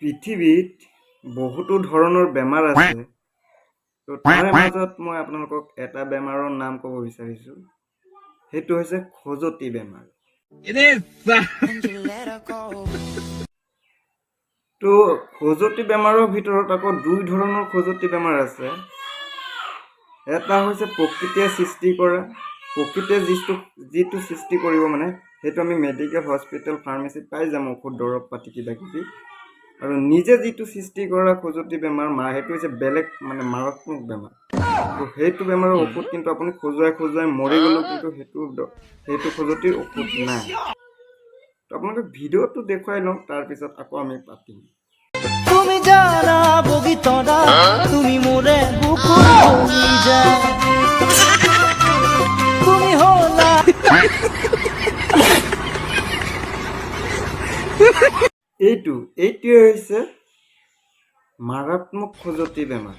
পৃথিৱীত বহুতো ধৰণৰ বেমাৰ আছে। তো তাৰে মাজত মই আপোনালোকক এটা বেমাৰৰ নাম ক'ব বিচাৰিছোঁ। সেইটো হৈছে খজুৱতি বেমাৰ। তো খজুৱতি বেমাৰৰ ভিতৰত আকৌ দুই ধৰণৰ খজুৱতি বেমাৰ আছে। এটা হৈছে প্ৰকৃতিয়ে সৃষ্টি কৰা, প্ৰকৃতিয়ে যিটো সৃষ্টি কৰিব মানে সেইটো আমি মেডিকেল হস্পিটেল ফাৰ্মাচীত পাই যাম, ঔষধ দৰৱ পাতি কিবা কিবি। আৰু নিজে যিটো সৃষ্টি কৰা খজুৱতি বেমাৰ সেইটো হৈছে বেলেগ মানে মাৰাত্মক বেমাৰ। তো সেইটো বেমাৰৰ ঔষধ কিন্তু আপুনি খজুৱাই মৰি গ'লেও কিন্তু সেইটো খজুৱতিৰ ঔষধ নাই। তো আপোনালোকে ভিডিঅ'টো দেখুৱাই লওক, তাৰপিছত আকৌ আমি পাতিম। তুমি জানা বগিতৰা তুমি মোৰে বুকুৰ কলিজা তুমি হলা এইটোৱে হৈছে মাৰাত্মক খজুৱতি বেমাৰ।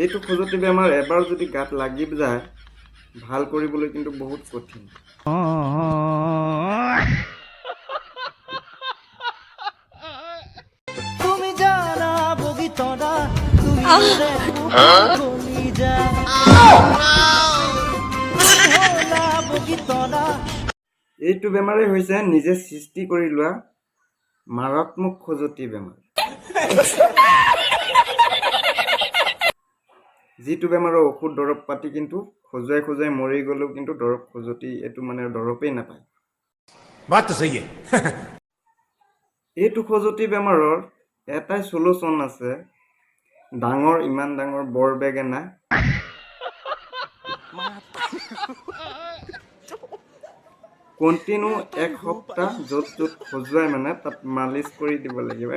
এইটো খজুৱতি বেমাৰ এবাৰ যদি গাত লাগি যায় ভাল কৰিবলৈ কিন্তু বহুত কঠিন। তুমি জানা বগিতৰা তুমি মোৰে বুকুৰ কলিজা তুমি হলা বগিতৰা। এইটো বেমাৰেই হৈছে নিজে সৃষ্টি কৰি লোৱা মাৰাত্মক খজুৱতি বেমাৰ। যিটো বেমাৰৰ ঔষধ দৰৱ পাতি কিন্তু খজুৱাই মৰি গ'লেও কিন্তু খজুৱতি এইটো মানে দৰৱেই নাপায়। এইটো খজুৱতি বেমাৰৰ এটাই চলুচন আছে, ইমান ডাঙৰ বৰ বেঙেনা কণ্টিনিউ 1 সপ্তাহ য'ত খজুৱাই মানে তাত মালিচ কৰি দিব লাগিব।